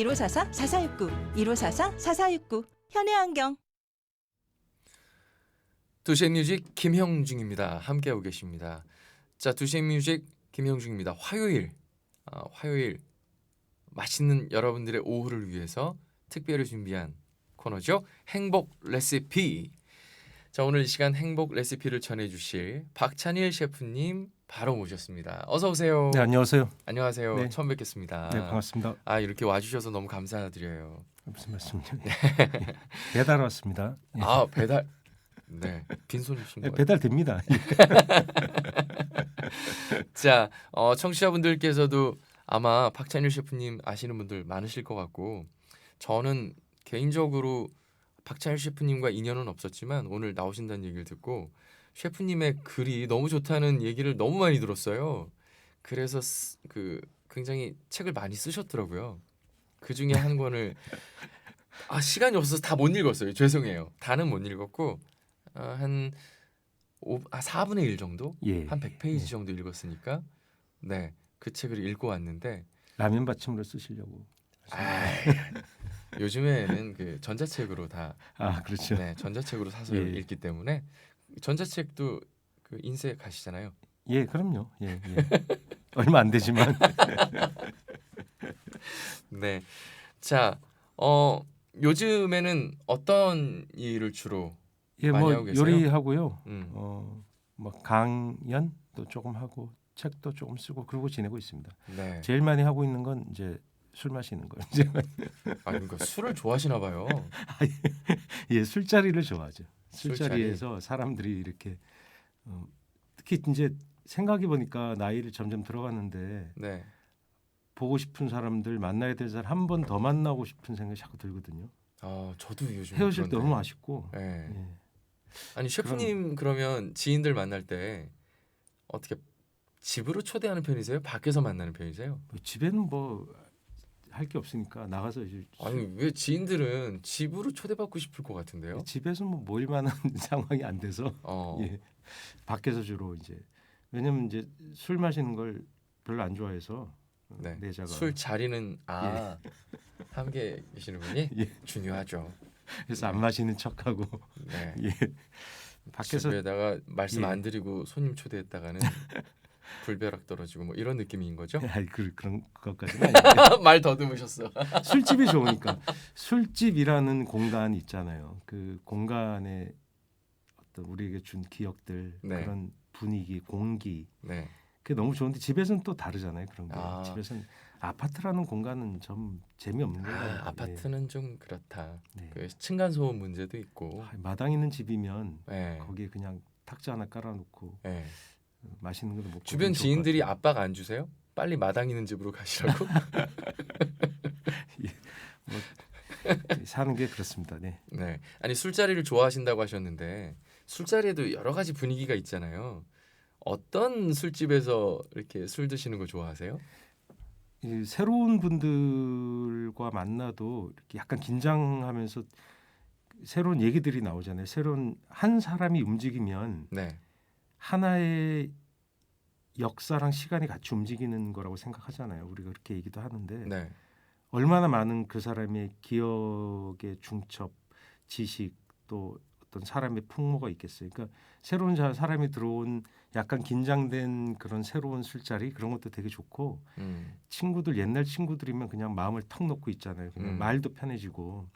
1544-4469, 1544-4469. 현해안경. 두시앤뮤직 김형중입니다. 함께하고 계십니다. 자, 두시앤뮤직 김형중입니다. 화요일 맛있는 여러분들의 오후를 위해서 특별히 준비한 코너죠. 행복 레시피. 자, 오늘 이 시간 행복 레시피를 전해주실 박찬일 셰프님 바로 모셨습니다. 어서 오세요. 네, 안녕하세요. 안녕하세요. 네. 처음 뵙겠습니다. 네, 반갑습니다. 아, 이렇게 와주셔서 너무 감사드려요. 무슨 말씀이요? 예, 배달 왔습니다. 예. 아, 배달. 네, 빈손이신 거예요. 배달 됩니다. 자, 청취자분들께서도 아마 박찬일 셰프님 아시는 분들 많으실 것 같고, 저는 개인적으로 박찬일 셰프님과 인연은 없었지만 오늘 나오신다는 얘기를 듣고 셰프님의 글이 너무 좋다는 얘기를 너무 많이 들었어요. 그래서 굉장히 책을 많이 쓰셨더라고요. 그 중에 한 권을 시간이 없어서 다 못 읽었어요. 죄송해요. 다는 못 읽었고 한 4분의 1 정도? 예. 한 100페이지 정도 읽었으니까 네, 그 책을 읽고 왔는데 라면 받침으로 쓰시려고. 요즘에는 그 전자책으로 다 그렇죠. 네, 전자책으로 사서 예. 읽기 때문에 전자책도 그 인쇄 가시잖아요. 예, 그럼요. 예. 얼마 안 되지만. 네. 자, 요즘에는 어떤 일을 주로 예, 많이 뭐 하고 계세요? 요리하고요. 음. 뭐 강연도 조금 하고 책도 조금 쓰고 그러고 지내고 있습니다. 네. 제일 많이 하고 있는 건 이제 술 마시는 거예요. 이제. 그러니까 술을 좋아하시나 봐요. 예, 술자리를 좋아하죠. 술자리. 술자리에서 사람들이 이렇게 특히 이제 생각해 보니까 나이를 점점 들어갔는데 네. 보고 싶은 사람들 만나야 될 사람 한 번 더 만나고 싶은 생각이 자꾸 들거든요. 저도 요즘 헤어질 때 그런데. 너무 아쉽고. 네. 예. 아니 셰프님 그러면 지인들 만날 때 어떻게 집으로 초대하는 편이세요? 밖에서 만나는 편이세요? 뭐 집에는 뭐 할 게 없으니까 나가서 이제 아니 왜 지인들은 집으로 초대받고 싶을 것 같은데요? 집에서 뭐 모일 만한 상황이 안 돼서 예. 밖에서 주로 이제 왜냐면 이제 술 마시는 걸 별로 안 좋아해서 네. 내자가 술 자리는 함께 계시는 분이 예. 중요하죠. 그래서 안 마시는 척하고 네. 예. 밖에서 집에다가 말씀 예. 안 드리고 손님 초대했다가는 불벼락 떨어지고 뭐 이런 느낌인 거죠? 그런 것까지는 아닌데 말 더듬으셨어. 술집이 좋으니까 술집이라는 공간 있잖아요. 그 공간에 어떤 우리에게 준 기억들 네. 그런 분위기, 공기 네. 그게 너무 좋은데 집에서는 또 다르잖아요. 그런 게 집에서는 아파트라는 공간은 좀 재미없는 거예요. 아파트는 좀 그렇다. 네. 그 층간 소음 문제도 있고. 마당 있는 집이면 네. 거기에 그냥 탁자 하나 깔아놓고 네. 맛있는 것도 먹고 주변 지인들이 압박 안 주세요? 빨리 마당 있는 집으로 가시라고? 사는 게 그렇습니다. 네. 네. 아니 술자리를 좋아하신다고 하셨는데 술자리에도 여러 가지 분위기가 있잖아요. 어떤 술집에서 이렇게 술 드시는 거 좋아하세요? 이 새로운 분들과 만나도 이렇게 약간 긴장하면서 새로운 얘기들이 나오잖아요. 새로운 한 사람이 움직이면 네. 하나의 역사랑 시간이 같이 움직이는 거라고 생각하잖아요. 우리가 그렇게 얘기도 하는데 네. 얼마나 많은 그 사람의 기억의 중첩, 지식 또 어떤 사람의 풍모가 있겠어요. 그러니까 새로운 사람이 들어온 약간 긴장된 그런 새로운 술자리 그런 것도 되게 좋고 친구들 옛날 친구들이면 그냥 마음을 턱 놓고 있잖아요. 그냥 말도 편해지고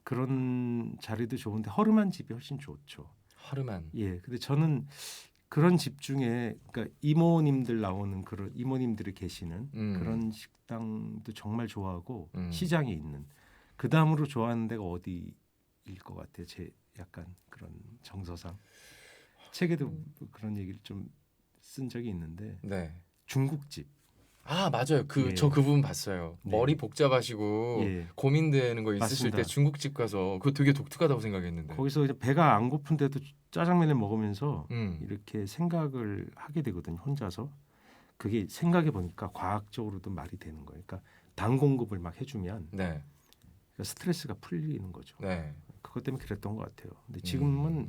그런 자리도 좋은데 허름한 집이 훨씬 좋죠. 허름한. 예. 근데 저는 그런 집 중에 그러니까 이모님들 나오는 그런 이모님들이 계시는 그런 식당도 정말 좋아하고 시장에 있는 그 다음으로 좋아하는 데가 어디일 것 같아요. 제 약간 그런 정서상 책에도 그런 얘기를 좀 쓴 적이 있는데 네. 중국집. 맞아요. 예. 저 그 부분 봤어요. 네. 머리 복잡하시고 예. 고민되는 거 있으실 맞습니다. 때 중국집 가서 그거 되게 독특하다고 생각했는데. 거기서 이제 배가 안 고픈데도 짜장면을 먹으면서 음. 이렇게 생각을 하게 되거든요. 혼자서. 그게 생각해 보니까 과학적으로도 말이 되는 거예요. 그러니까 당 공급을 막 해주면 네. 그러니까 스트레스가 풀리는 거죠. 네. 그것 때문에 그랬던 것 같아요. 근데 지금은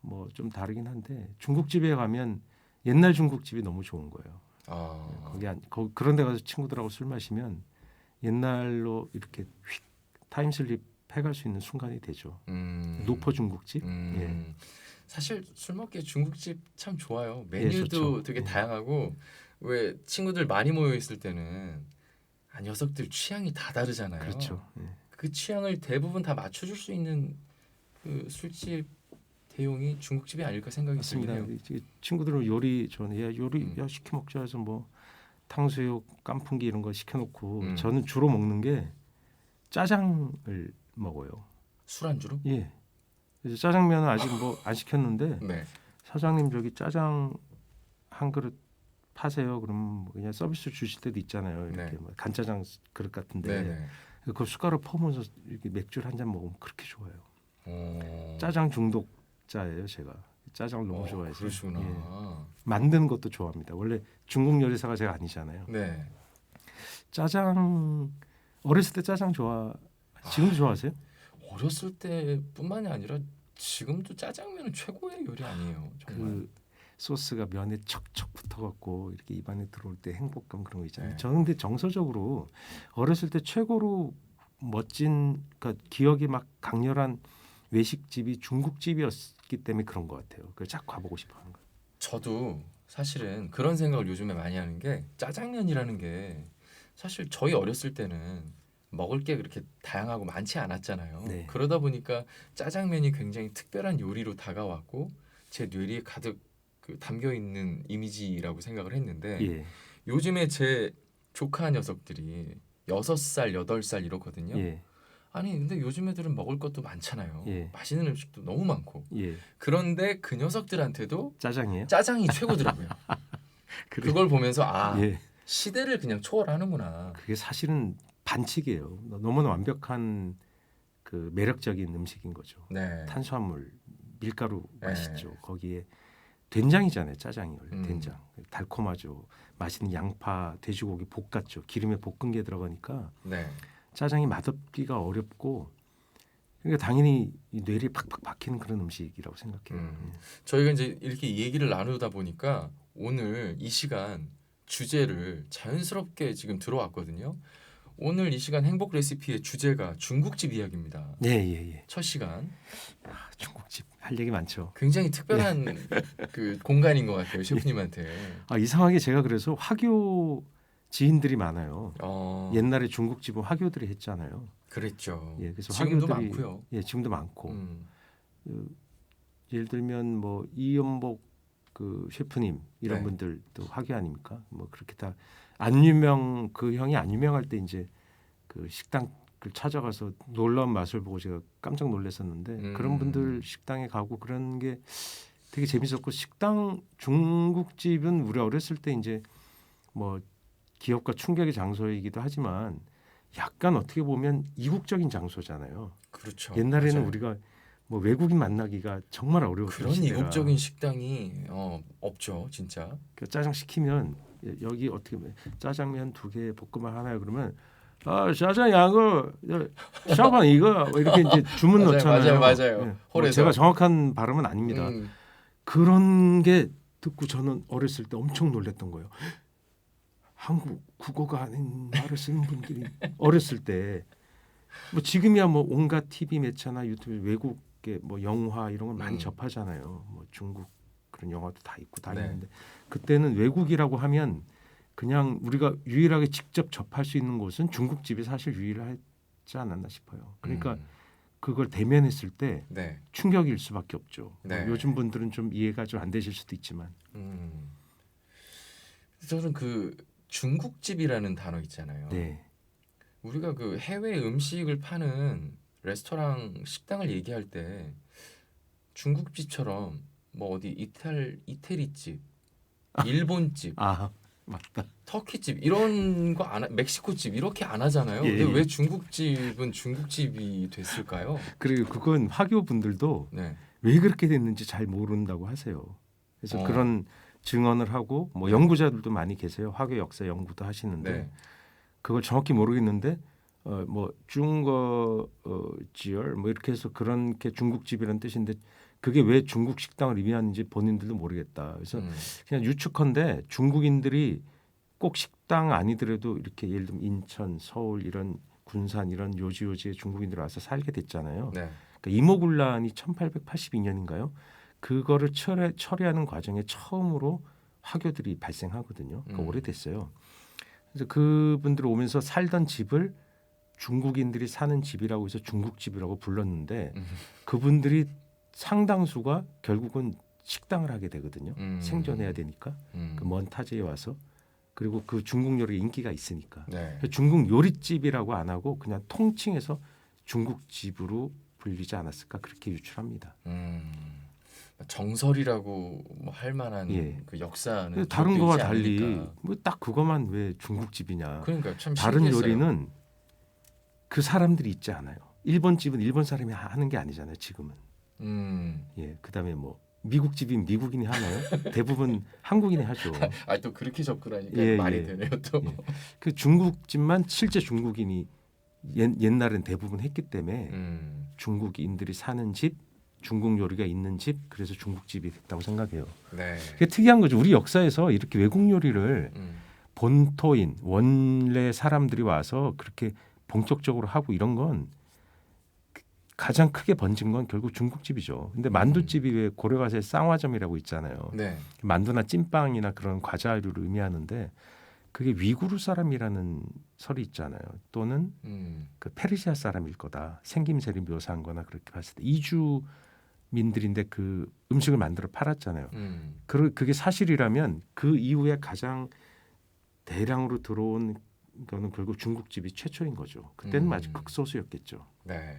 뭐 좀 다르긴 한데 중국집에 가면 옛날 중국집이 너무 좋은 거예요. 거기 그런 데 가서 친구들하고 술 마시면 옛날로 이렇게 휙 타임슬립 해갈 수 있는 순간이 되죠. 노포 중국집. 사실 술 먹기에 중국집 참 좋아요. 예, 메뉴도 좋죠. 되게 예. 다양하고 왜 친구들 많이 모여 있을 때는 녀석들 취향이 다 다르잖아요. 그렇죠. 예. 그 취향을 대부분 다 맞춰줄 수 있는 그 술집 대용이 중국집이 아닐까 생각이 맞습니다. 들긴 해요. 이제 친구들은 요리 저는 야 요리 음. 야 시켜 먹자 해서 뭐 탕수육, 깐풍기 이런 거 시켜놓고 음. 저는 주로 먹는 게 짜장을 먹어요. 술안주로? 예. 그래서 짜장면은 아직 뭐 안 시켰는데 네. 사장님 저기 짜장 한 그릇 파세요. 그러면 뭐 그냥 서비스 주실 때도 있잖아요. 이렇게 네. 뭐 간짜장 그릇 같은데 네네. 그 숟가락 퍼면서 이렇게 맥주를 한 잔 먹으면 그렇게 좋아요. 어. 짜장 중독자예요, 제가. 짜장을 너무 좋아해서. 그러시구나. 예. 만드는 것도 좋아합니다. 원래 중국 요리사가 제가 아니잖아요. 네. 짜장 어렸을 때 짜장 지금도 좋아하세요? 어렸을 때뿐만이 아니라 지금도 짜장면은 최고의 요리 아니에요. 정말. 그 소스가 면에 척척 붙어갖고 이렇게 입안에 들어올 때 행복감 그런 거 있잖아요. 네. 저는 근데 정서적으로 어렸을 때 최고로 멋진 그러니까 기억이 막 강렬한 외식집이 중국집이었기 때문에 그런 것 같아요. 그걸 쫙 가보고 싶어하는 거예요. 저도 사실은 그런 생각을 요즘에 많이 하는 게 짜장면이라는 게 사실 저희 어렸을 때는 먹을 게 그렇게 다양하고 많지 않았잖아요. 네. 그러다 보니까 짜장면이 굉장히 특별한 요리로 다가왔고 제 뇌리에 가득 담겨 있는 이미지라고 생각을 했는데 예, 요즘에 제 조카 녀석들이 6살, 8살 이렇거든요. 예, 아니 근데 요즘 애들은 먹을 것도 많잖아요. 예. 맛있는 음식도 너무 많고. 예. 그런데 그 녀석들한테도 짜장이에요? 짜장이 최고더라고요. 그래. 그걸 보면서 예. 시대를 그냥 초월하는구나. 그게 사실은 반칙이에요. 너무나 완벽한 그 매력적인 음식인 거죠. 네. 탄수화물, 밀가루 네. 맛있죠. 거기에 된장이잖아요. 짜장이 원래 음. 된장. 달콤하죠. 맛있는 양파, 돼지고기 볶았죠. 기름에 볶은 게 들어가니까 네. 짜장이 맛없기가 어렵고 그러니까 당연히 이 뇌리에 팍팍 박히는 그런 음식이라고 생각해요. 저희가 이제 이렇게 얘기를 나누다 보니까 오늘 이 시간 주제를 자연스럽게 지금 들어왔거든요. 오늘 이 시간 행복 레시피의 주제가 중국집 이야기입니다. 예, 예, 예. 첫 시간 중국집 할 얘기 많죠. 굉장히 특별한 그 공간인 것 같아요, 셰프님한테. 이상하게 제가 그래서 화교 지인들이 많아요. 옛날에 중국집은 화교들이 했잖아요. 그랬죠. 예, 그래서 지금도 화교들이 많고요. 예, 지금도 많고. 음. 예를 들면 뭐 이연복 그 셰프님 이런 네. 분들도 화교 아닙니까? 뭐 그렇게 다 안 유명 그 형이 안 유명할 때 이제 그 식당을 찾아가서 놀라운 맛을 보고 제가 깜짝 놀랐었는데 그런 분들 식당에 가고 그런 게 되게 재밌었고 식당 중국집은 우리 어렸을 때 이제 뭐 기업과 충격의 장소이기도 하지만 약간 어떻게 보면 이국적인 장소잖아요. 그렇죠. 옛날에는 맞아요. 우리가 뭐 외국인 만나기가 정말 어려웠던 그런 시대라. 이국적인 식당이 없죠, 진짜. 그 짜장 시키면 여기 어떻게 보면 짜장면 2개, 볶음밥 하나요 그러면 짜장 양거 샤방 이거 뭐 이렇게 이제 주문 맞아요, 넣잖아요. 맞아요. 뭐 홀에서. 제가 정확한 발음은 아닙니다. 그런 게 듣고 저는 어렸을 때 엄청 놀랐던 거예요. 한국 국어가 아닌 말을 쓰는 분들이 어렸을 때 뭐 지금이야 뭐 온갖 TV 매체나 유튜브 외국의 뭐 영화 이런 걸 많이 접하잖아요. 뭐 중국 그런 영화도 다 있고 다 네. 있는데 그때는 외국이라고 하면 그냥 우리가 유일하게 직접 접할 수 있는 곳은 중국집이 사실 유일하지 않았나 싶어요. 그러니까 그걸 대면했을 때 네. 충격일 수밖에 없죠. 네. 요즘 분들은 좀 이해가 좀 안 되실 수도 있지만 저는 그 중국집이라는 단어 있잖아요. 네. 우리가 그 해외 음식을 파는 레스토랑 식당을 얘기할 때 중국집처럼 뭐 어디 이태리집, 일본집, 맞다. 터키집 이런 거 안 멕시코집 이렇게 안 하잖아요. 예, 근데 예. 왜 중국집은 중국집이 됐을까요? 그리고 그건 화교 분들도 네. 왜 그렇게 됐는지 잘 모른다고 하세요. 그래서 어. 그런 증언을 하고 뭐 연구자들도 많이 계세요. 화교 역사 연구도 하시는데 네. 그걸 정확히 모르겠는데 뭐 중거 지열 뭐 이렇게 해서 그런 게 중국집이라는 뜻인데 그게 왜 중국 식당을 의미하는지 본인들도 모르겠다. 그래서 그냥 유축컨대 중국인들이 꼭 식당 아니더라도 이렇게 예를 들면 인천, 서울 이런 군산 이런 요지요지에 중국인들이 와서 살게 됐잖아요. 네. 그러니까 이모군란이 1882년인가요? 그거를 처리하는 과정에 처음으로 화교들이 발생하거든요. 그러니까 오래됐어요. 그래서 그분들 오면서 살던 집을 중국인들이 사는 집이라고 해서 중국집이라고 불렀는데 그분들이 상당수가 결국은 식당을 하게 되거든요. 생존해야 되니까 그 먼 타지에 와서 그리고 그 중국 요리가 인기가 있으니까 네. 중국 요리집이라고 안 하고 그냥 통칭해서 중국집으로 불리지 않았을까 그렇게 유출합니다. 정설이라고 뭐 할 만한 예. 그 역사는 근데 다른 기록되어 거와 있지 달리 않으니까. 뭐 딱 그것만 왜 중국집이냐. 그러니까 참 다른 신기했어요. 요리는 그 사람들이 있지 않아요. 일본 집은 일본 사람이 하는 게 아니잖아요. 지금은. 예, 그다음에 뭐 미국 집인 미국인이 하나요? 대부분 한국인이 하죠. 아 또 그렇게 접근하니까 예, 말이 예. 되네요 또. 예. 그 중국집만 실제 중국인이 옛날엔 대부분 했기 때문에 중국인들이 사는 집, 중국 요리가 있는 집, 그래서 중국집이 됐다고 생각해요. 네. 그게 특이한 거죠. 우리 역사에서 이렇게 외국 요리를 본토인 원래 사람들이 와서 그렇게 본격적으로 하고 이런 건 가장 크게 번진 건 결국 중국집이죠. 근데 만두집이 왜 고려가세의 쌍화점이라고 있잖아요. 네. 만두나 찐빵이나 그런 과자류를 의미하는데 그게 위구르 사람이라는 설이 있잖아요. 또는 그 페르시아 사람일 거다. 생김새를 묘사한 거나 그렇게 봤을 때 이주민들인데 그 음식을 만들어 팔았잖아요. 그게 사실이라면 그 이후에 가장 대량으로 들어온 거는 결국 중국집이 최초인 거죠. 그때는 아직 극소수였겠죠. 네.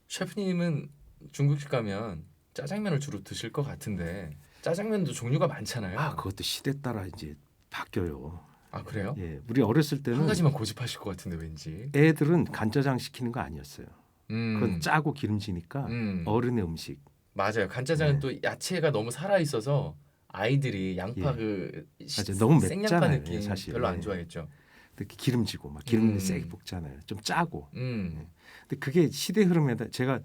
셰프님은 중국집 가면 짜장면을 주로 드실 것 같은데 짜장면도 종류가 많잖아요. 아, 그것도 시대 따라 이제 바뀌어요. 아, 그래요? 예, 우리 어렸을 때는 한 가지만 고집하실 것 같은데 왠지. 애들은 간짜장 시키는 거 아니었어요. 그건 짜고 기름지니까 어른의 음식. 맞아요. 간짜장은 네. 또 야채가 너무 살아 있어서 아이들이 양파 예. 그 맞아요. 너무 생양파 맵잖아요, 느낌 사실. 별로 안 예. 좋아했죠. 이렇게 기름지고 막 기름을 세게 볶잖아요. 좀 짜고. 음. 근데 그게 시대 흐름에 제가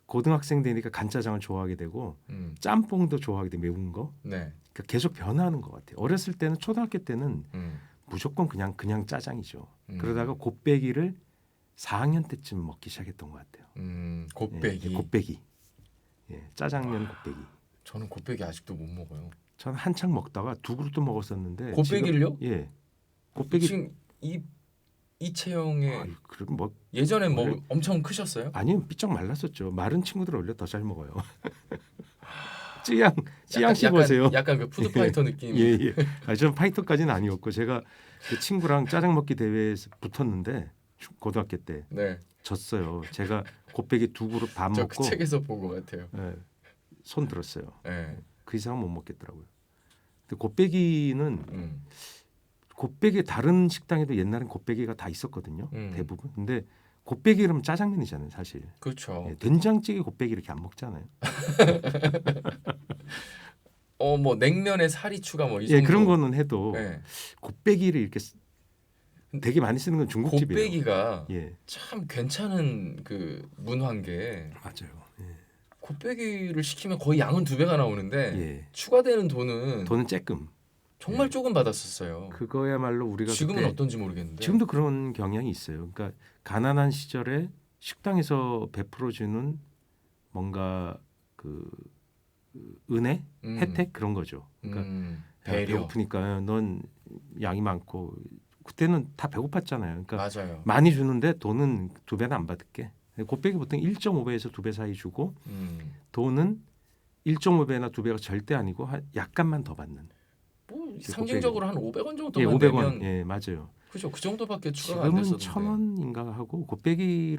고등학생 되니까 간짜장을 좋아하게 되고 짬뽕도 좋아하게 돼 매운 거. 네. 그러니까 계속 변화하는 것 같아요. 어렸을 때는 초등학교 때는 음. 무조건 그냥 짜장이죠. 그러다가 곱빼기를 4학년 때쯤 먹기 시작했던 것 같아요. 곱빼기. 예, 곱빼기. 예, 짜장면 곱빼기. 저는 곱빼기 아직도 못 먹어요. 전 한창 먹다가 두 그릇도 먹었었는데 곱빼기를요? 지금, 예. 곱빼기 지금 이 체형에 그럼 뭐 예전에 뭐 원래- 엄청 크셨어요? 아니면 삐쩍 말랐었죠. 마른 친구들 원래 더 잘 먹어요. 찌양 약간, 씹으세요. 약간 그 푸드파이터 느낌. 예, 예. 아, 저는 파이터까지는 아니었고 제가 그 친구랑 짜장 먹기 대회에서 붙었는데 고등학교 때 네. 졌어요. 제가 곱빼기 두 그릇 밥 저 먹고 그 책에서 본 것 같아요. 예, 손 들었어요. 네. 그 이상은 못 먹겠더라고요. 근데 곱빼기는 음. 곱빼기 다른 식당에도 옛날엔 곱빼기가 다 있었거든요. 대부분. 근데 곱빼기 그러면 짜장면이잖아요, 사실. 그렇죠. 예, 된장찌개 곱빼기 이렇게 안 먹잖아요. 뭐 냉면에 살이 추가 뭐 이 예, 정도. 그런 거는 해도 네. 곱빼기를 이렇게 되게 많이 쓰는 건 중국집이에요. 곱빼기가 예, 참 괜찮은 그 문화인 게 맞아요. 예. 곱빼기를 시키면 거의 양은 2배가 나오는데 예. 추가되는 돈은 돈은 쬐끔. 정말 예. 조금 받았었어요. 그거야말로 우리가 지금은 그때 어떤지 모르겠는데. 지금도 그런 경향이 있어요. 그러니까 가난한 시절에 식당에서 베풀어주는 뭔가 그 은혜, 혜택 그런 거죠. 그러니까 야, 배려. 배고프니까 넌 양이 많고 그때는 다 배고팠잖아요. 그러니까 맞아요. 많이 주는데 돈은 2배는 안 받을게. 곱빼기 보통 1.5배에서 2배 사이 주고 돈은 1.5배나 2배가 절대 아니고 약간만 더 받는. 뭐 상징적으로 한 500원 정도만 예, 500원. 내면 예, 맞아요. 그죠. 그 정도밖에 추가가 안 지금은 됐었는데. 1,000원인가 하고 곱빼기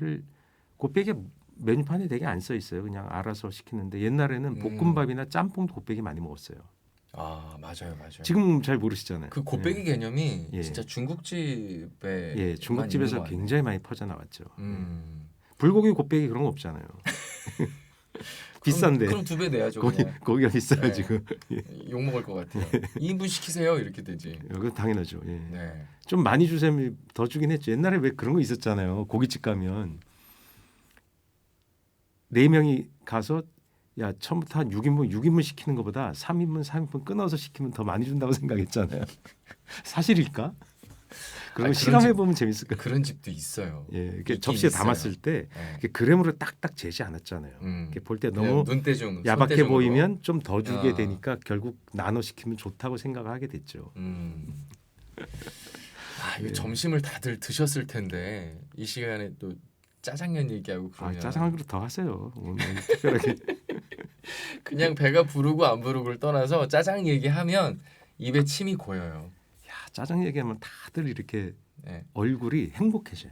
메뉴판에 되게 안 써 있어요. 그냥 알아서 시키는데 옛날에는 볶음밥이나 짬뽕도 곱빼기 많이 먹었어요. 아 맞아요. 지금 잘 모르시잖아요. 그 곱빼기 개념이 예. 진짜 중국집에 예, 중국집에서 굉장히 많이 퍼져 나왔죠. 음. 불고기 곱빼기 그런 거 없잖아요. 비싼데 그럼 2배 내야죠. 그냥. 고기가 비싸요 네. 지금. 욕 먹을 것 같아요. 2인분 시키세요 이렇게 되지. 이거 당연하죠. 예. 네. 좀 많이 주세요. 더 주긴 했죠. 옛날에 왜 그런 거 있었잖아요. 고깃집 가면 4명이 가서 야 처음부터 한 6인분 시키는 것보다 3인분 끊어서 시키면 더 많이 준다고 생각했잖아요. 사실일까? 그럼 실험해 보면 재밌을 거예요. 그런 집도 있어요. 예, 이렇게 있긴 접시에 있어요. 담았을 때 네. 이렇게 그램으로 딱딱 재지 않았잖아요. 이렇게 볼 때 너무 눈대중, 야박해 손대중으로. 보이면 좀 더 주게 아. 되니까 결국 나눠 시키면 좋다고 생각하게 됐죠. 이거 예. 점심을 다들 드셨을 텐데 이 시간에 또 짜장면 얘기하고 그러면 짜장면 그릇 더 하세요. 오늘 특별하게. 그냥 배가 부르고 안 부르고를 떠나서 짜장 얘기하면 입에 침이 고여요. 야, 짜장 얘기하면 다들 이렇게 네. 얼굴이 행복해져요.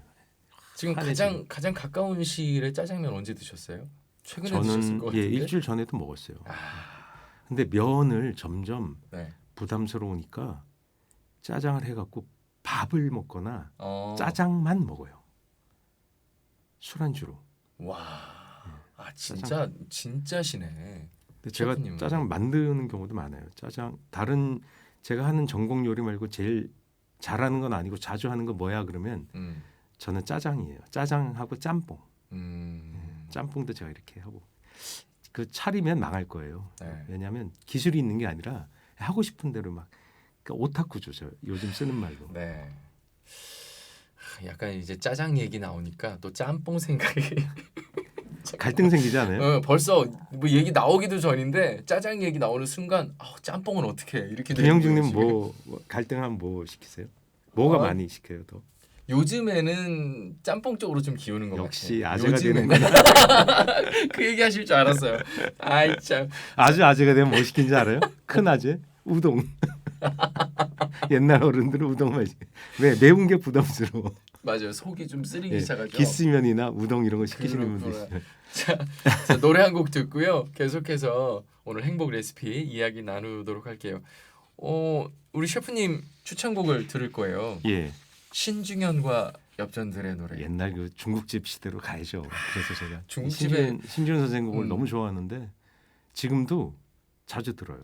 지금 환해지고. 가장 가까운 시일에 짜장면 언제 드셨어요? 최근에 드셨을 것 저는 같은데. 일주일 전에도 먹었어요. 아, 근데 면을 점점 네. 부담스러우니까 짜장을 해갖고 밥을 먹거나 짜장만 먹어요. 술안주로. 와, 진짜시네. 근데 제가 셰프님은. 짜장 만드는 경우도 많아요. 짜장 다른 제가 하는 전공 요리 말고 제일 잘하는 건 아니고 자주 하는 건 뭐야 그러면 저는 짜장이에요. 짜장하고 짬뽕. 짬뽕도 제가 이렇게 하고 그 차리면 망할 거예요. 네. 왜냐하면 기술이 있는 게 아니라 하고 싶은 대로 막 그러니까 오타쿠죠. 저 요즘 쓰는 말로. 네. 약간 이제 짜장 얘기 나오니까 또 짬뽕 생각이 갈등 생기지 않아요? 벌써 뭐 얘기 나오기도 전인데 짜장 얘기 나오는 순간 짬뽕은 어떻게 해? 이렇게 되는 김영중님 거예요, 뭐 갈등하면 뭐 시키세요? 뭐가 많이 시켜요 더? 요즘에는 짬뽕 쪽으로 좀 기우는 것 역시 같아요. 아재가 요즘에는. 되는구나. 그 얘기 하실 줄 알았어요. 아이 참. 아재가 되면 뭐 시킨지 알아요? 큰 아재? 우동. 옛날 어른들은 우동 맛이 왜 매운 게 부담스러워. 맞아요. 속이 좀 쓰리기 예, 시작하죠. 기스면이나 우동 이런 거 시키시는 분들 그렇구나. 있어요. 자, 노래 한 곡 듣고요. 계속해서 오늘 행복 레시피 이야기 나누도록 할게요. 우리 셰프님 추천곡을 들을 거예요. 예, 신중현과 엽전들의 노래. 옛날 그 중국집 시대로 가야죠. 그래서 제가 중국집에 신지훈 선생 곡을 음. 너무 좋아하는데 지금도 자주 들어요.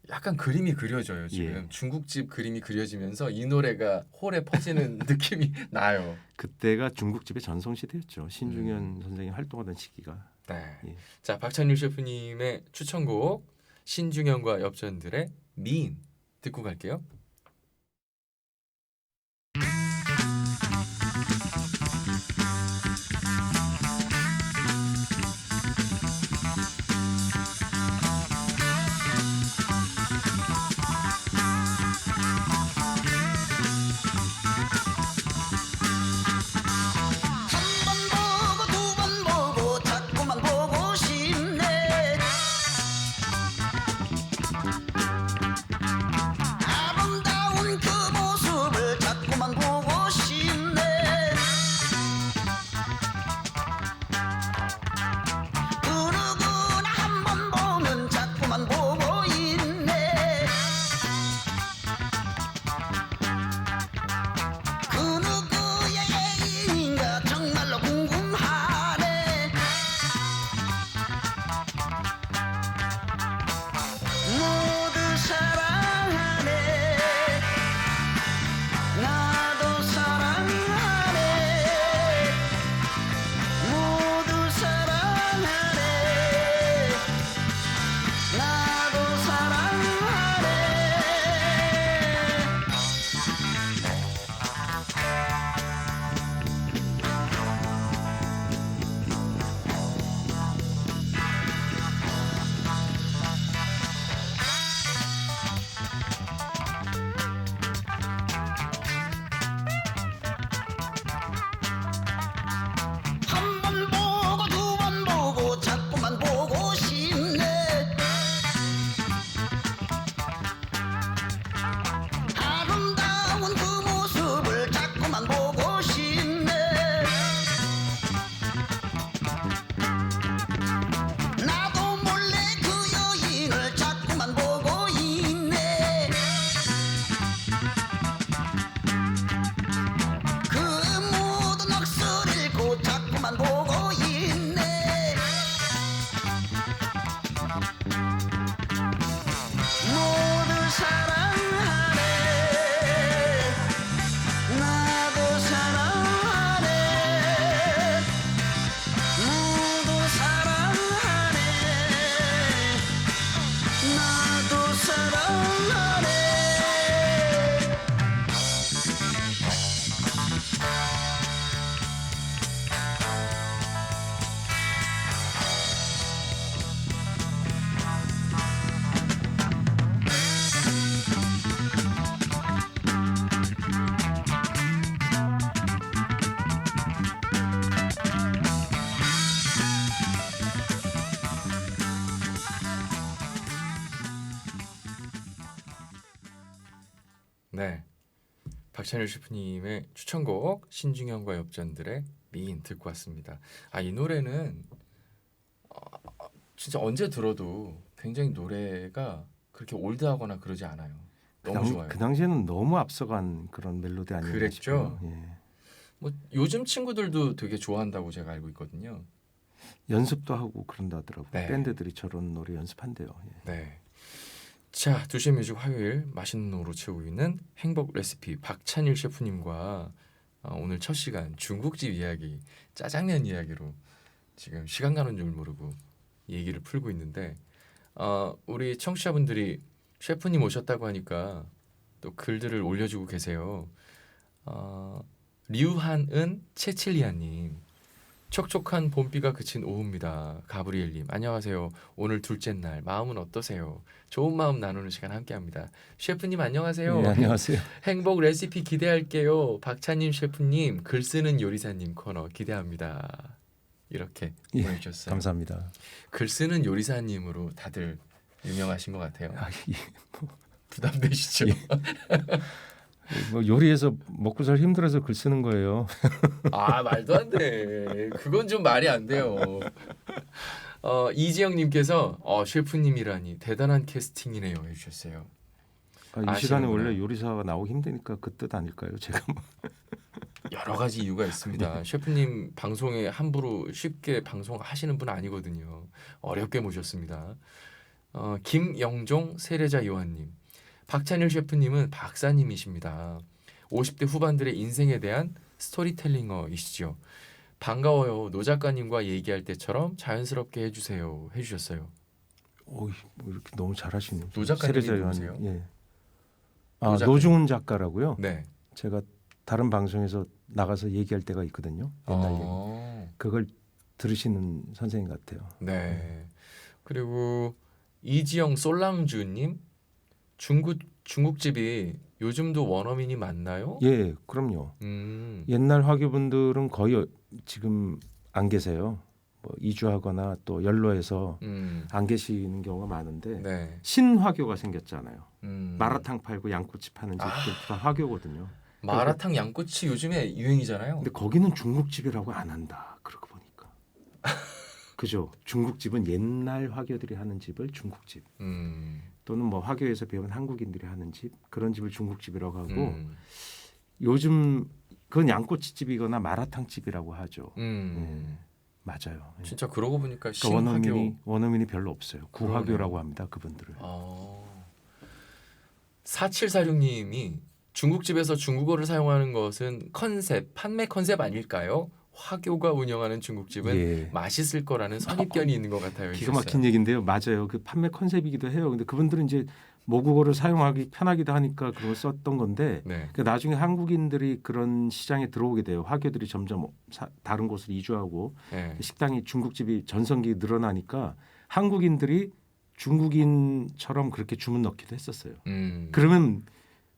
약간 그림이 그려져요. 지금 예. 중국집 그림이 그려지면서 이 노래가 홀에 퍼지는 느낌이 나요. 그때가 중국집의 전성 시대였죠. 신중현 선생이 활동하던 시기가. 네. 예. 자, 박찬일 셰프님의 추천곡 신중현과 엽전들의 미인 듣고 갈게요. 아범 박찬일 셰프님의 추천곡 신중현과 엽전들의 미인 듣고 왔습니다. 이 노래는 진짜 언제 들어도 굉장히 노래가 그렇게 올드하거나 그러지 않아요. 너무 좋아요. 그 당시에는 너무 앞서간 그런 멜로디 아니었나 그랬죠? 싶어요. 예. 뭐 요즘 친구들도 되게 좋아한다고 제가 알고 있거든요. 연습도 하고 그런다더라고요. 네. 밴드들이 저런 노래 연습한대요. 예. 네. 자, 두시의 뮤직 화요일 맛있는 노로 채우고 있는 행복 레시피 박찬일 셰프님과 오늘 첫 시간 중국집 이야기, 짜장면 이야기로 지금 시간 가는 줄 모르고 얘기를 풀고 있는데 우리 청취자분들이 셰프님 오셨다고 하니까 또 글들을 올려주고 계세요. 류한은 채칠리아님, 촉촉한 봄비가 그친 오후입니다. 가브리엘님 안녕하세요. 오늘 둘째 날 마음은 어떠세요? 좋은 마음 나누는 시간 함께합니다. 셰프님 안녕하세요. 네, 안녕하세요. 행복 레시피 기대할게요. 박찬님 셰프님 글 쓰는 요리사님 코너 기대합니다. 이렇게 예, 보내주셨어요. 감사합니다. 글 쓰는 요리사님으로 다들 유명하신 것 같아요. 예. 부담되시죠? 예. 뭐 요리해서 먹고 살 힘들어서 글 쓰는 거예요. 말도 안 돼. 그건 좀 말이 안 돼요. 이지영님께서 셰프님이라니 대단한 캐스팅이네요 해주셨어요. 이 시간에 아시는구나. 원래 요리사가 나오기 힘드니까 그 뜻 아닐까요? 제가 여러 가지 이유가 있습니다. 셰프님 방송에 함부로 쉽게 방송하시는 분 아니거든요. 어렵게 모셨습니다. 김영종 세례자 요한님, 박찬일 셰프님은 박사님이십니다. 50대 후반들의 인생에 대한 스토리텔링어이시죠. 반가워요. 노 작가님과 얘기할 때처럼 자연스럽게 해주세요. 해주셨어요. 뭐 이렇게 너무 잘하시네요. 노 작가님이 세례자 누구세요? 요한님. 예. 노 작가님. 노중훈 작가라고요. 네. 제가 다른 방송에서 나가서 얘기할 때가 있거든요. 옛날 얘기. 그걸 들으시는 선생님 같아요. 네. 그리고 이지영 솔랑주님, 중국집이 요즘도 원어민이 많나요? 예, 그럼요. 옛날 화교분들은 거의 지금 안 계세요. 뭐 이주하거나 또 연로해서 안 계시는 경우가 많은데 네. 신화교가 생겼잖아요. 음. 마라탕 팔고 양꼬치 파는 집들 다 화교거든요. 마라탕 양꼬치 요즘에 유행이잖아요. 근데 거기는 중국집이라고 안 한다. 그러고 보니까. 그죠? 중국집은 옛날 화교들이 하는 집을 중국집 또는 뭐 화교에서 배운 한국인들이 하는 집 그런 집을 중국집이라고 하고 요즘 그건 양꼬치집이거나 마라탕집이라고 하죠. 예, 맞아요. 예. 진짜 그러고 보니까 그러니까 신화교. 원어민이 별로 없어요. 구화교라고 그러네요. 합니다. 그분들을. 4746님이 중국집에서 중국어를 사용하는 것은 판매 컨셉 아닐까요? 화교가 운영하는 중국집은 예. 맛있을 거라는 선입견이 있는 것 같아요. 기가 막힌 얘기인데요. 맞아요. 그 판매 컨셉이기도 해요. 근데 그분들은 이제 모국어를 사용하기 편하기도 하니까 그걸 썼던 건데 네. 그러니까 나중에 한국인들이 그런 시장에 들어오게 돼요. 화교들이 점점 다른 곳으로 이주하고 네. 식당이 중국집이 전성기 늘어나니까 한국인들이 중국인처럼 그렇게 주문 넣기도 했었어요. 그러면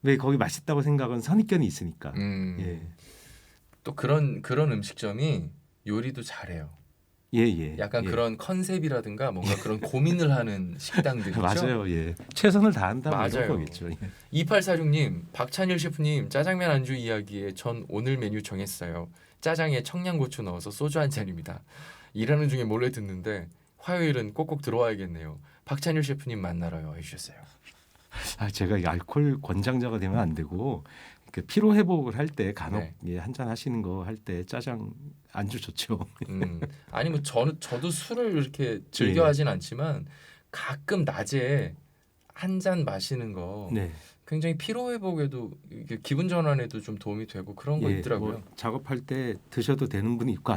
왜 거기 맛있다고 생각은 선입견이 있으니까. 예. 또 그런 음식점이 요리도 잘해요. 예. 약간 예. 그런 컨셉이라든가 뭔가 그런 고민을 하는 식당들이죠. 맞아요. 예. 최선을 다한다고 맞아요. 이런 거겠죠. 예. 2846님, 박찬일 셰프님 짜장면 안주 이야기에 전 오늘 메뉴 정했어요. 짜장에 청양고추 넣어서 소주 한 잔입니다. 일하는 중에 몰래 듣는데 화요일은 꼭꼭 들어와야겠네요. 박찬일 셰프님 만나러요 해주셨어요. 제가 이 알코올 권장자가 되면 안 되고 피로 회복을 할 때 간혹 네. 예, 한잔 하시는 거 할 때 짜장 안주 좋죠. 아니 뭐 저도 술을 이렇게 즐겨 하진 않지만 가끔 낮에 한 잔 마시는 거 네. 굉장히 피로 회복에도 이게 기분 전환에도 좀 도움이 되고 그런 거 있더라고요. 뭐 작업할 때 드셔도 되는 분이 있고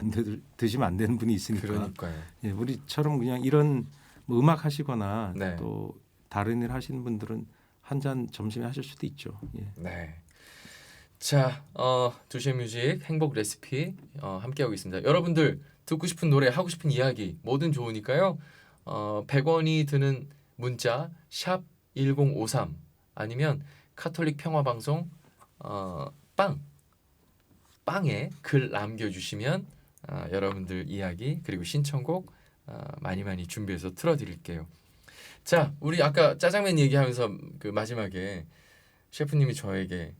드시면 안 되는 분이 있으니까. 그러니까요. 예, 우리처럼 그냥 이런 뭐 음악 하시거나 네. 또 다른 일 하시는 분들은 한 잔 점심에 하실 수도 있죠. 예. 네. 자, 두시의 뮤직 행복 레시피 함께하고 있습니다. 여러분들 듣고 싶은 노래, 하고 싶은 이야기 뭐든 좋으니까요. 100원이 드는 문자 샵 1053 아니면 카톨릭 평화방송 빵에 글 남겨주시면 여러분들 이야기 그리고 신청곡 많이 준비해서 틀어드릴게요. 자, 우리 아까 짜장면 얘기하면서 그 마지막에 셰프님이 저에게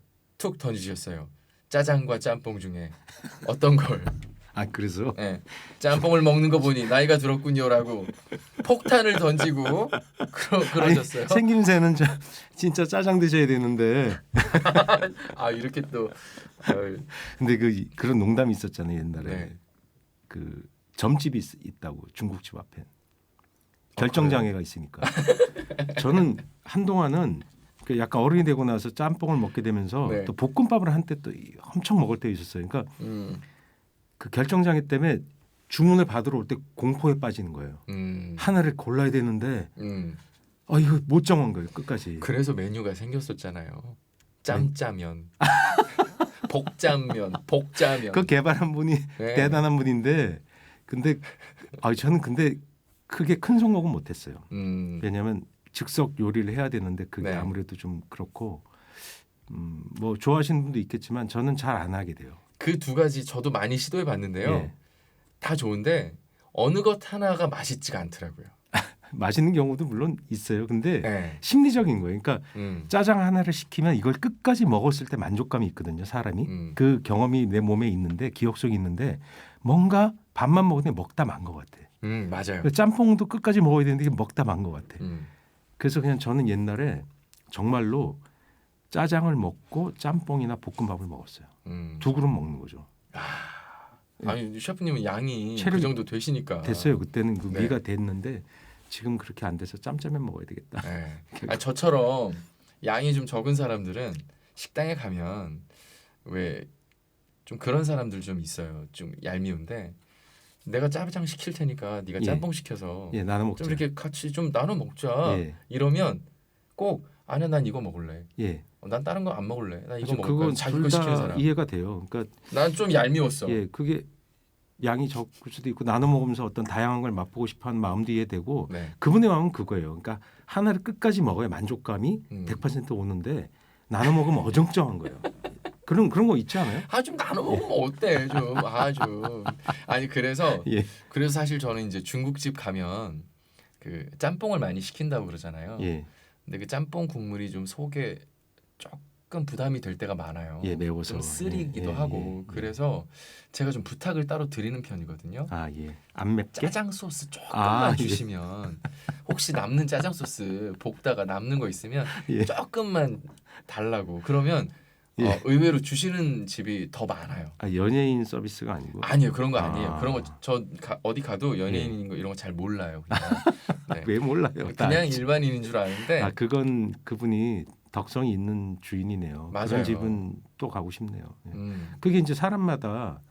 툭 던지셨어요. 짜장과 짬뽕 중에 어떤 걸? 아 그래서 예, 짬뽕을 먹는 거 보니 나이가 들었군요라고 폭탄을 던지고 그러셨어요. 아니, 생김새는 진짜 짜장 드셔야 되는데 아 이렇게 또 근데 그런 농담이 있었잖아요 옛날에 네. 그 점집이 있다고 중국집 앞에 결정 장애가 있으니까 저는 한동안은 그 약간 어른이 되고 나서 짬뽕을 먹게 되면서 네. 또 볶음밥을 한때 또 엄청 먹을 때 있었어요. 그러니까 그 결정 장애 때문에 주문을 받으러 올 때 공포에 빠지는 거예요. 하나를 골라야 되는데 이거 못 정한 거예요 끝까지. 그래서 메뉴가 생겼었잖아요. 짬짜면, 복짬면, 복짜면. 그 개발한 분이 네. 대단한 분인데 근데 저는 근데 크게 큰 성공은 못했어요. 왜냐하면 즉석 요리를 해야 되는데 그게 네. 아무래도 좀 그렇고 뭐 좋아하시는 분도 있겠지만 저는 잘 안 하게 돼요. 그 두 가지 저도 많이 시도해 봤는데요. 예. 다 좋은데 어느 것 하나가 맛있지가 않더라고요. 맛있는 경우도 물론 있어요. 근데 네. 심리적인 거예요. 그러니까 음, 짜장 하나를 시키면 이걸 끝까지 먹었을 때 만족감이 있거든요. 사람이 그 경험이 내 몸에 있는데 기억 속에 있는데 뭔가 밥만 먹었는데 먹다 만 것 같아. 맞아요. 그 짬뽕도 끝까지 먹어야 되는데 이게 먹다 만 것 같아. 음. 그래서 그냥 저는 옛날에 정말로 짜장을 먹고 짬뽕이나 볶음밥을 먹었어요. 두 그릇 먹는 거죠. 아니 셰프님은 양이 그 체력이 정도 되시니까 됐어요. 그때는 그 네. 위가 됐는데 지금 그렇게 안 돼서 짬짜면 먹어야 되겠다. 네. 저처럼 양이 좀 적은 사람들은 식당에 가면 왜 좀 그런 사람들 좀 있어요. 좀 얄미운데 내가 짜장 시킬 테니까 네가 예. 짬뽕 시켜서 예, 나눠 먹자. 좀 이렇게 같이 좀 나눠 먹자. 예, 이러면 꼭 아니야 난 이거 먹을래. 예. 난 다른 거 안 먹을래. 나 이거 먹을 거야. 그건 자기 둘 거 시키는 다 사람. 이해가 돼요. 그러니까 난 좀 얄미웠어. 예, 그게 양이 적을 수도 있고 나눠 먹으면서 어떤 다양한 걸 맛보고 싶어하는 마음도 이해되고 네. 그분의 마음은 그거예요. 그러니까 하나를 끝까지 먹어야 만족감이 100% 오는데 나눠 먹으면 어정쩡한 거예요. 그런 거 있지 않아요? 좀 나눠 먹으면 어때 좀. 좀. 아니 그래서 예, 사실 저는 이제 중국집 가면 그 짬뽕을 많이 시킨다고 그러잖아요. 예, 근데 그 짬뽕 국물이 좀 속에 조금 부담이 될 때가 많아요. 예, 매워서 좀 쓰리기도 예, 예, 하고 예. 그래서 제가 좀 부탁을 따로 드리는 편이거든요. 예, 안 맵게. 짜장 소스 조금만 예. 주시면 혹시 남는 짜장 소스 볶다가 남는 거 있으면 예. 조금만 달라고 그러면 예. 의외로 주시는 집이 더 많아요. 연예인 서비스가 아니고. 아니요 그런 거 아니에요. 그런 거 아. 어디 가도 연예인인 거 이런 거 잘 몰라요. 그냥. 네. 왜 몰라요? 다 그냥 알지. 일반인인 줄 아는데 그건 그분이 덕성이 있는 주인이네요. 맞아요. 그런 집은 또 가고 싶네요. 예. 그게 그게 이제 사람마다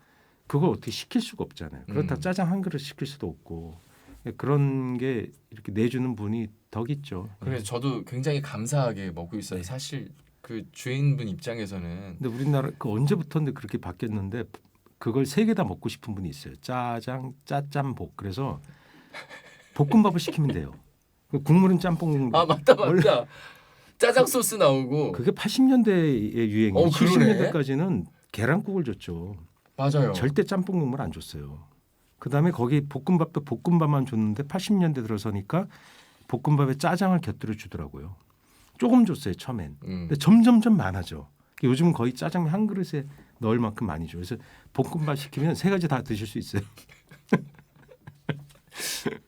그걸 어떻게 시킬 수가 없잖아요. 그렇다 음. 짜장 한 그릇 시킬 수도 없고 그런 게 이렇게 내주는 분이 덕 있죠. 그래서 저도 굉장히 감사하게 먹고 있어요. 네. 사실 그 주인분 입장에서는 근데 우리나라 그 언제부터인데 그렇게 바뀌었는데 그걸 세 개 다 먹고 싶은 분이 있어요. 짜장, 짜짬복. 그래서 볶음밥을 시키면 돼요. 그 국물은 짬뽕 국물. 맞다 원래 짜장 소스 나오고 그게 80년대의 유행이에요. 그러네. 70년대까지는 계란국을 줬죠. 맞아요. 절대 짬뽕 국물 안 줬어요. 그다음에 거기 볶음밥도 볶음밥만 줬는데 80년대 들어서니까 볶음밥에 짜장을 곁들여 주더라고요. 조금 줬어요 처음엔. 근데 점점점 많아져. 요즘은 거의 짜장면 한 그릇에 넣을 만큼 많이 줘. 그래서 볶음밥 시키면 세 가지 다 드실 수 있어요.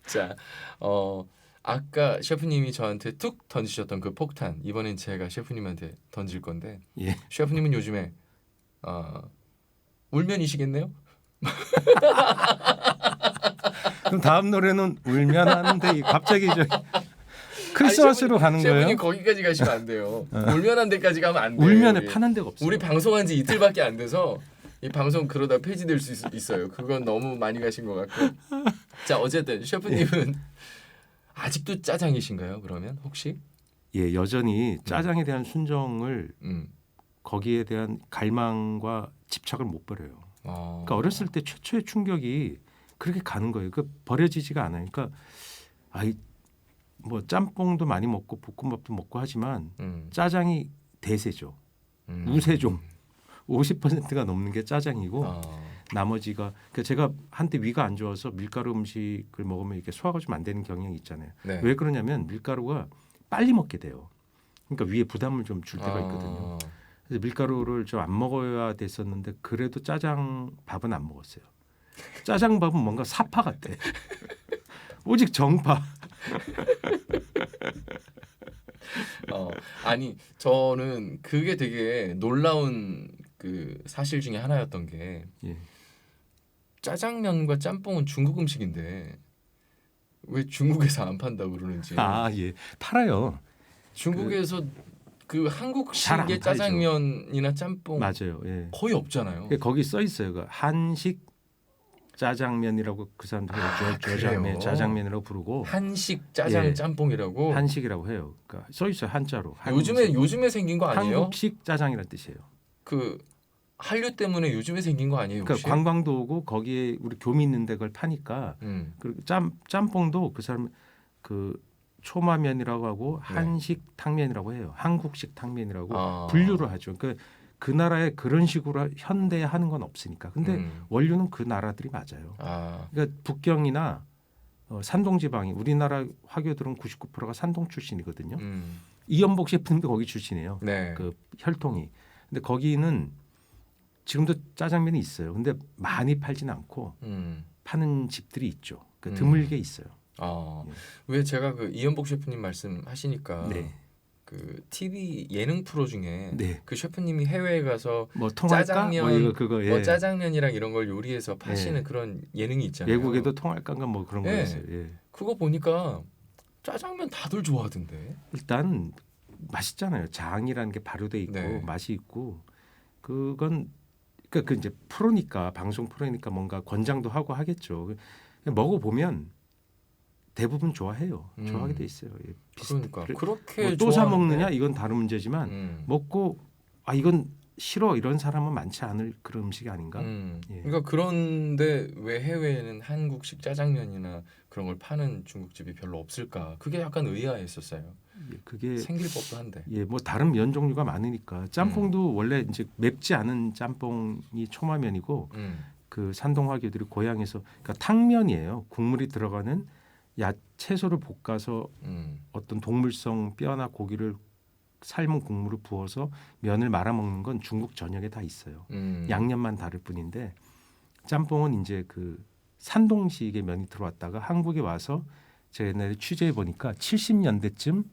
자, 아까 셰프님이 저한테 툭 던지셨던 그 폭탄 이번엔 제가 셰프님한테 던질 건데 예. 셰프님은 요즘에 울면이시겠네요? 그럼 다음 노래는 울면 하는데 갑자기 크리스마스로 가는 거예요? 셰프님 거기까지 가시면 안 돼요. 울면한 데까지 가면 안 돼요. 울면에 우리. 파는 데가 없어요. 우리 방송한 지 이틀밖에 안 돼서 이 방송 그러다 폐지될 수 있어요. 그건 너무 많이 가신 것 같고. 자 어쨌든 셰프님은 아직도 짜장이신가요? 그러면 혹시? 예, 여전히 짜장에 대한 순정을 거기에 대한 갈망과 집착을 못 버려요. 그러니까 어렸을 때 최초의 충격이 그렇게 가는 거예요. 그 버려지지가 않아요. 그러니까 뭐 짬뽕도 많이 먹고 볶음밥도 먹고 하지만 짜장이 대세죠. 우세종 50%가 넘는 게 짜장이고 나머지가 그러니까 제가 한때 위가 안 좋아서 밀가루 음식을 먹으면 이렇게 소화가 좀 안 되는 경향이 있잖아요. 네. 왜 그러냐면 밀가루가 빨리 먹게 돼요. 그러니까 위에 부담을 좀 줄 때가 있거든요. 그래서 밀가루를 좀 안 먹어야 됐었는데 그래도 짜장 밥은 안 먹었어요. 짜장 밥은 뭔가 사파 같아. 오직 정파. 아니 저는 그게 되게 놀라운 그 사실 중에 하나였던 게 예. 짜장면과 짬뽕은 중국 음식인데 왜 중국에서 안 판다고 그러는지. 아 예, 팔아요. 중국에서 그 잘안 한국식의 팔죠. 짜장면이나 짬뽕 맞아요. 예. 거의 없잖아요. 거기 써 있어요. 그 한식 짜장면이라고 그 사람들이 그래요? 짜장면이라고 부르고 한식 짜장 예. 짬뽕이라고. 한식이라고 해요. 그러니까 써 있어요 한자로. 요즘에 생긴 거 아니에요? 한국식 짜장이라는 뜻이에요. 그 한류 때문에 요즘에 생긴 거 아니에요? 혹시? 그러니까 관광도 오고 거기에 우리 교미 있는데 그걸 파니까 그리고 짬뽕도 그 사람 그 초마면이라고 하고 네. 한식 탕면이라고 해요. 한국식 탕면이라고 아. 분류를 하죠. 그 나라에 그런 식으로 현대에 하는 건 없으니까. 근데 원료는 그 나라들이 맞아요. 아. 그러니까 북경이나 산동 지방이 우리나라 화교들은 99%가 산동 출신이거든요. 이연복 셰프님도 거기 출신이에요. 네. 그 혈통이. 근데 거기는 지금도 짜장면이 있어요. 근데 많이 팔지는 않고 파는 집들이 있죠. 드물게 있어요. 예. 왜 제가 그 이연복 셰프님 말씀하시니까 네. 그 TV 예능 프로 중에 네. 그 셰프님이 해외에 가서 뭐 통할까? 짜장면, 뭐 그거 예. 뭐 짜장면이랑 이런 걸 요리해서 파시는 예. 그런 예능이 있잖아요. 외국에도 통할까가 뭐 그런 예. 거였어요. 예. 그거 보니까 짜장면 다들 좋아하던데. 일단 맛있잖아요. 장이라는 게 발효돼 있고 네. 맛이 있고 그건 그러니까 그 이제 프로니까 방송 프로니까 뭔가 권장도 하고 하겠죠. 먹어 보면 대부분 좋아해요. 좋아하게 돼 있어요. 예. 그러니까 그렇게 또 사 좋아하는데. 먹느냐 이건 다른 문제지만 먹고 아 이건 싫어 이런 사람은 많지 않을 그런 음식이 아닌가. 예. 그러니까 그런데 왜 해외에는 한국식 짜장면이나 그런 걸 파는 중국집이 별로 없을까? 그게 약간 의아했었어요. 예, 그게 생길 법도 한데. 예, 뭐 다른 면 종류가 많으니까 짬뽕도 원래 이제 맵지 않은 짬뽕이 초마면이고 그 산동 화교들이 고향에서 그러니까 탕면이에요. 국물이 들어가는 채소를 볶아서 어떤 동물성 뼈나 고기를 삶은 국물을 부어서 면을 말아 먹는 건 중국 전역에 다 있어요. 양념만 다를 뿐인데 짬뽕은 이제 그 산동식의 면이 들어왔다가 한국에 와서 제가 옛날에 취재해 보니까 70년대쯤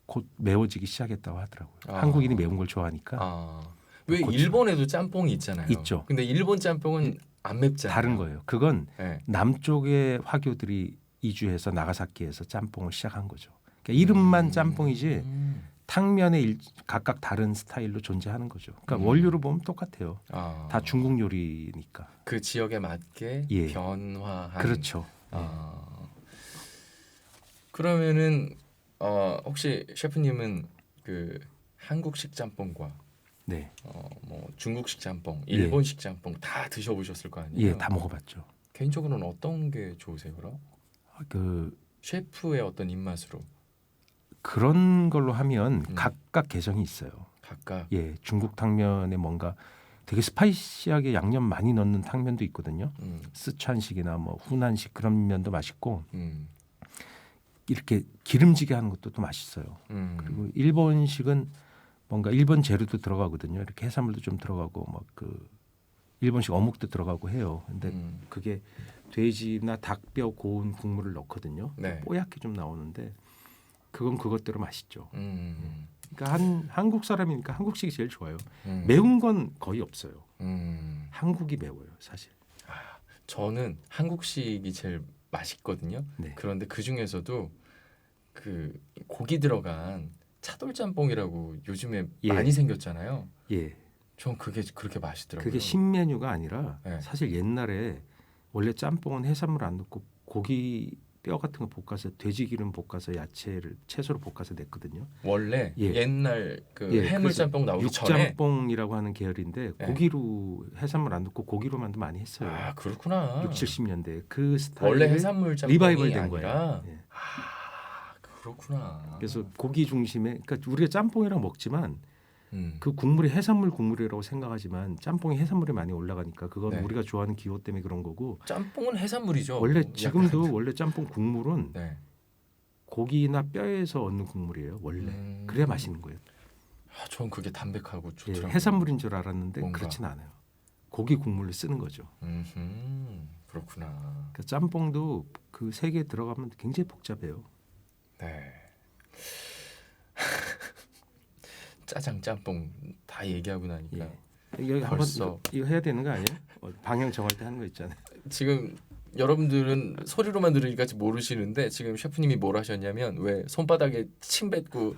곧 매워지기 시작했다고 하더라고요. 한국인이 매운 걸 좋아하니까. 왜 일본에도 짬뽕이 있잖아요. 있죠. 근데 일본 짬뽕은 안 맵잖아요. 다른 거예요. 그건 네. 남쪽의 화교들이 이주해서 나가사키에서 짬뽕을 시작한 거죠. 그러니까 이름만 짬뽕이지 탕면에 각각 다른 스타일로 존재하는 거죠. 그러니까 원료로 보면 똑같아요. 다 중국 요리니까. 그 지역에 맞게 예. 변화한. 그렇죠. 그러면은 혹시 셰프님은 그 한국식 짬뽕과 네. 뭐 중국식 짬뽕, 일본식 짬뽕 다 드셔보셨을 거 아니에요? 예, 다 먹어봤죠. 개인적으로는 어떤 게 좋으세요, 그럼? 그 셰프의 어떤 입맛으로 그런 걸로 하면 각각 개성이 있어요. 각각. 예, 중국 탕면에 뭔가 되게 스파이시하게 양념 많이 넣는 탕면도 있거든요. 쓰촨식이나 뭐 후난식 그런 면도 맛있고 이렇게 기름지게 하는 것도 또 맛있어요. 그리고 일본식은 뭔가 일본 재료도 들어가거든요. 이렇게 해산물도 좀 들어가고 막 그 일본식 어묵도 들어가고 해요. 근데 그게 돼지나 닭뼈 고운 국물을 넣거든요. 네. 뽀얗게 좀 나오는데 그건 그것대로 맛있죠. 그러니까 한국 사람이니까 한국식이 제일 좋아요. 매운 건 거의 없어요. 한국이 매워요, 사실. 저는 한국식이 제일 맛있거든요. 네. 그런데 그 중에서도 그 고기 들어간 차돌짬뽕이라고 요즘에 예. 많이 생겼잖아요. 예. 전 그게 그렇게 맛있더라고요. 그게 신메뉴가 아니라 네. 사실 옛날에 원래 짬뽕은 해산물 안 넣고 고기 뼈 같은 거 볶아서 돼지 기름 볶아서 야채를 채소로 볶아서 냈거든요. 원래 예. 옛날 그 예, 해물짬뽕 나오기 전에. 육짬뽕이라고 하는 계열인데 네. 고기로 해산물 안 넣고 고기로만도 많이 했어요. 그렇구나. 60, 70년대 그 스타일 원래 해산물 짬뽕이 리바이벌 된 아니라. 거예요. 예. 그렇구나. 그래서 고기 중심에 그러니까 우리가 짬뽕이랑 먹지만 그 국물이 해산물 국물이라고 생각하지만 짬뽕이 해산물이 많이 올라가니까 그건 네. 우리가 좋아하는 기호 때문에 그런 거고 짬뽕은 해산물이죠. 원래 약간. 지금도 원래 짬뽕 국물은 네. 고기나 뼈에서 얻는 국물이에요. 원래 그래야 맛있는 거예요. 전 그게 담백하고 예, 좋더라고요. 해산물인 줄 알았는데 뭔가. 그렇진 않아요. 고기 국물을 쓰는 거죠. 그렇구나. 그러니까 짬뽕도 그 세계에 들어가면 굉장히 복잡해요. 네. 짜장, 짬뽕 다 얘기하고 나니까 예. 여기 벌써. 한번 이거 해야 되는 거 아니에요? 방향 정할 때 하는 거 있잖아요. 지금 여러분들은 소리로만 들으니까 모르시는데 지금 셰프님이 뭘 하셨냐면 왜 손바닥에 침 뱉고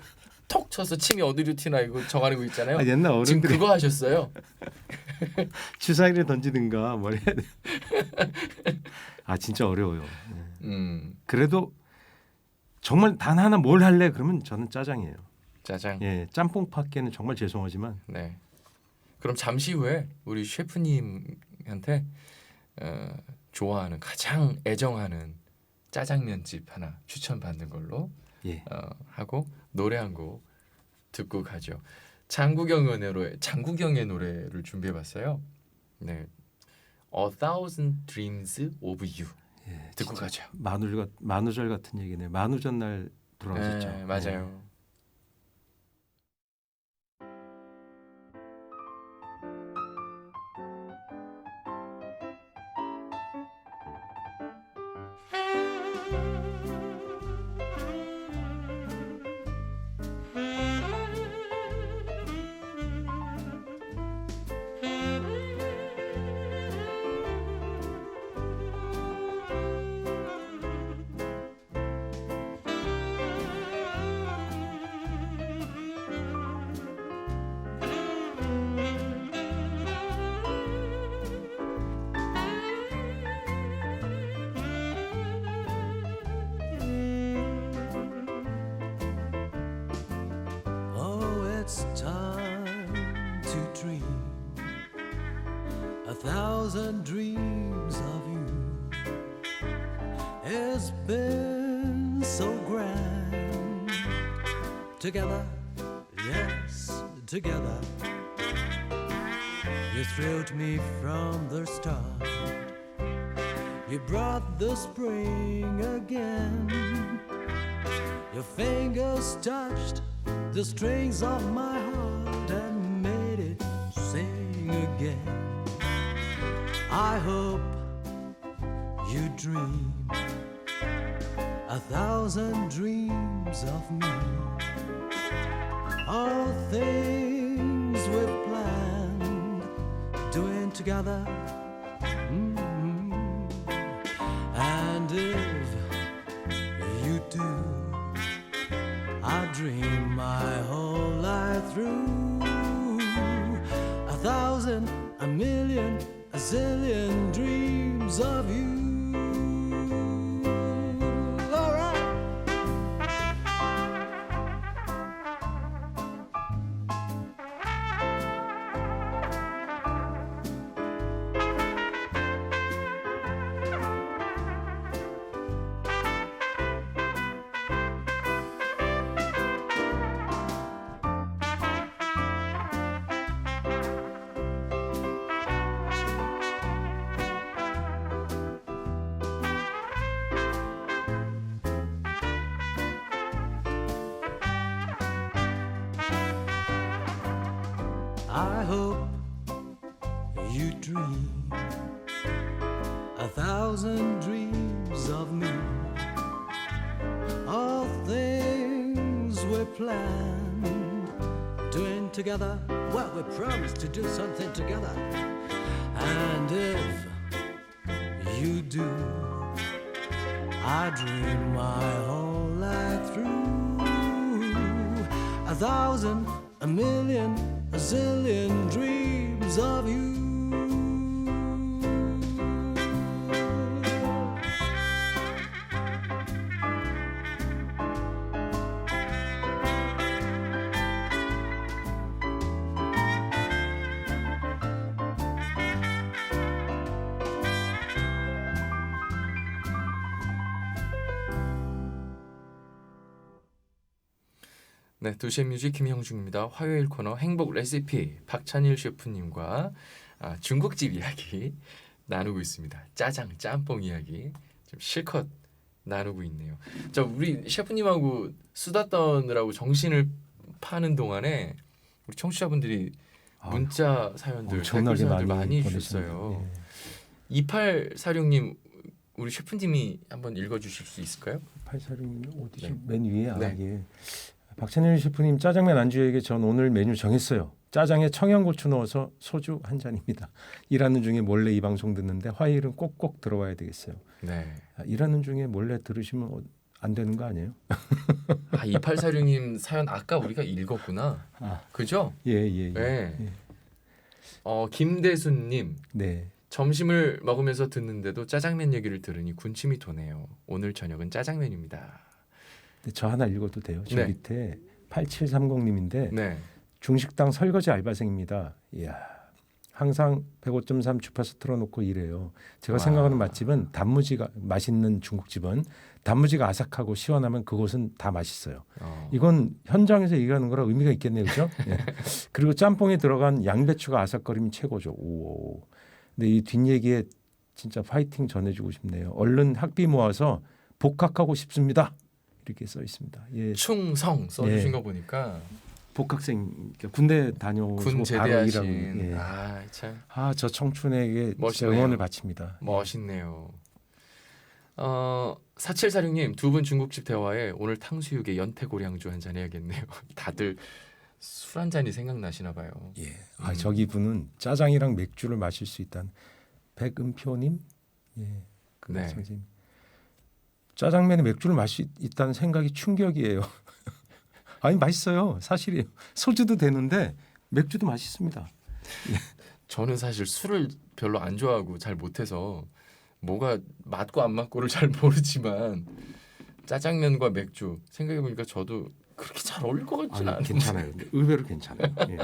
톡 쳐서 침이 어디로 튀나 이거 정하는 거 있잖아요. 옛날 지금 어른들이 그거 하셨어요. 주사위를 던지든가 뭘 해야 돼. 아 진짜 어려워요. 네. 그래도 정말 단 하나 뭘 할래? 그러면 저는 짜장이에요. 짜장. 예, 짬뽕 팟게는 정말 죄송하지만 네. 그럼 잠시 후에 우리 셰프님한테 좋아하는 가장 애정하는 짜장면집 하나 추천받는 걸로 예, 하고 노래 한 곡 듣고 가죠. 장국영의 노래를 준비해봤어요. 네, A Thousand Dreams of You 예 듣고 진짜 가죠. 만우절 같은 얘기네. 만우절 날 돌아가셨죠. 네, 맞아요. Oh, it's time to dream 1,000 dreams of you. It's been so grand together, yes, together. You thrilled me from the start. You brought the spring again. Your fingers touched the strings of my heart and made it sing again. I hope you dream 1,000 dreams of me. All things we've planned, doing together. And if you do, I dream my whole life through 1,000, a million, a zillion dreams of you. All right. I hope you dream 1,000 dreams of me. All things we planned, doing together. Well, we promised to do something together. And if you do, I dream my whole life through 1,000, a million, a zillion dreams of you. 네, 도시의 뮤직 김형중입니다. 화요일 코너 행복 레시피 박찬일 셰프님과 중국집 이야기 나누고 있습니다. 짜장, 짬뽕 이야기 좀 실컷 나누고 있네요. 자, 우리 셰프님하고 수다 떠느라고 정신을 파는 동안에 우리 청취자분들이 문자 사연들, 엄청나게 댓글 사연들 많이 많이 보내시네요. 주셨어요. 예. 2846님 우리 셰프님이 한번 읽어주실 수 있을까요? 846님 어디죠? 네. 맨 위에 네. 예. 박찬일 셰프님 짜장면 안주에게 전 오늘 메뉴 정했어요. 짜장에 청양고추 넣어서 소주 한 잔입니다. 일하는 중에 몰래 이 방송 듣는데 화요일은 꼭꼭 들어와야 되겠어요. 네. 일하는 중에 몰래 들으시면 안 되는 거 아니에요? 2846님 사연 아까 우리가 읽었구나. 그죠? 예. 네. 예. 김대순님 네. 점심을 먹으면서 듣는데도 짜장면 얘기를 들으니 군침이 도네요. 오늘 저녁은 짜장면입니다. 근데 저 하나 읽어도 돼요? 저 네. 밑에 8730님인데 네. 중식당 설거지 알바생입니다. 이야, 항상 105.3 주파수 틀어놓고 일해요. 제가 와. 생각하는 맛집은 단무지가 맛있는 중국집은 단무지가 아삭하고 시원하면 그곳은 다 맛있어요. 이건 현장에서 얘기하는 거라 의미가 있겠네요, 그렇죠? 예. 그리고 짬뽕에 들어간 양배추가 아삭거리면 최고죠. 오. 근데 이 뒷얘기에 진짜 파이팅 전해주고 싶네요. 얼른 학비 모아서 복학하고 싶습니다. 이렇게 써 있습니다. 예, 충성 써주신 네. 거 보니까 복학생 그러니까 군대 다녀오고 군 바로 제대하신 일하고. 예. 참 저 청춘에게 진짜 멋있네요. 응원을 바칩니다. 멋있네요. 4746님 두 분 중국집 대화에 오늘 탕수육에 연태고량주 한 잔 해야겠네요. 다들 술 한 잔이 생각나시나 봐요. 예. 저기 분은 짜장이랑 맥주를 마실 수 있다는 백은표님. 예. 네. 선생님. 짜장면에 맥주를 마실 수 있다는 생각이 충격이에요. 아니 맛있어요. 사실이에요. 소주도 되는데 맥주도 맛있습니다. 저는 사실 술을 별로 안 좋아하고 잘 못해서 뭐가 맞고 안 맞고를 잘 모르지만 짜장면과 맥주 생각해보니까 저도 그렇게 잘 어울릴 것 같지는 않은데. 괜찮아요. 의외로 괜찮아요. 예.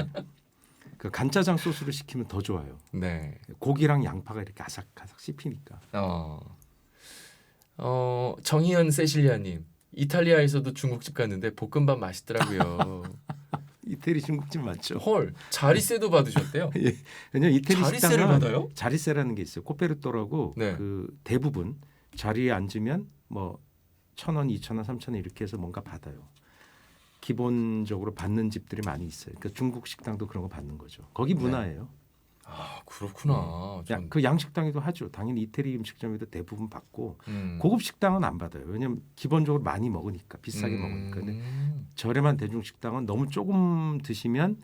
그 간짜장 소스를 시키면 더 좋아요. 네. 고기랑 양파가 이렇게 아삭아삭 씹히니까. 정희연 세실리아님 이탈리아에서도 중국집 갔는데 볶음밥 맛있더라고요. 이태리 중국집 맞죠? 헐 자리세도 받으셨대요? 예. 왜냐면 이태리 자리세를 식당은 받아요? 자리세라는 게 있어요. 코페르토라고 네. 그 대부분 자리에 앉으면 뭐 1,000원, 2,000원, 3,000원 이렇게 해서 뭔가 받아요. 기본적으로 받는 집들이 많이 있어요. 그러니까 중국 식당도 그런 거 받는 거죠. 거기 문화예요. 아 그렇구나. 전, 그 양식당에도 하죠. 당연히 이태리 음식점에도 대부분 받고 음. 고급 식당은 안 받아요. 왜냐하면 기본적으로 많이 먹으니까 비싸게 먹으니까. 근데 저렴한 대중 식당은 너무 조금 드시면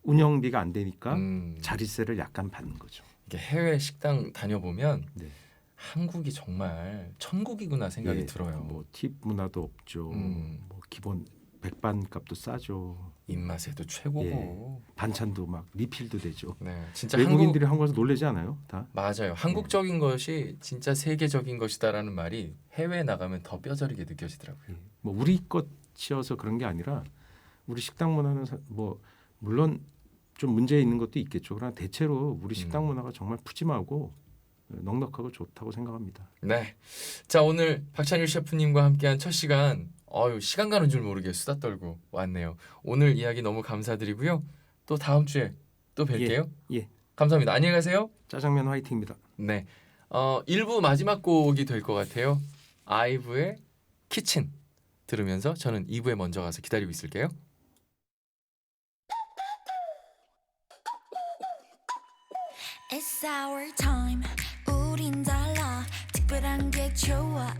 운영비가 안 되니까 자리세를 약간 받는 거죠. 이게 해외 식당 다녀보면 네. 한국이 정말 천국이구나 생각이 예, 들어요. 뭐 팁 문화도 없죠. 뭐 기본 백반값도 싸죠. 입맛에도 최고고. 반찬도 막 리필도 되죠. 네, 진짜 외국인들이 한국에서 놀라지 않아요? 다. 맞아요. 한국적인 것이 진짜 세계적인 것이다라는 말이 해외에 나가면 더 뼈저리게 느껴지더라고요. 뭐 우리 것이어서 그런 게 아니라 우리 식당 문화는 뭐 물론 좀 문제 있는 것도 있겠죠. 그러나 대체로 우리 식당 문화가 정말 푸짐하고 넉넉하고 좋다고 생각합니다. 네, 자 오늘 박찬일 셰프님과 함께한 첫 시간 시간 가는 줄 모르게 수다 떨고 왔네요. 오늘 이야기 너무 감사드리고요. 또 다음 주에 또 뵐게요. 예. 감사합니다. 안녕히 가세요. 짜장면 화이팅입니다. 네, 1부 마지막 곡이 될 것 같아요. 아이브의 키친 들으면서 저는 2부에 먼저 가서 기다리고 있을게요. It's our time 우린 달라 특별한 게 좋아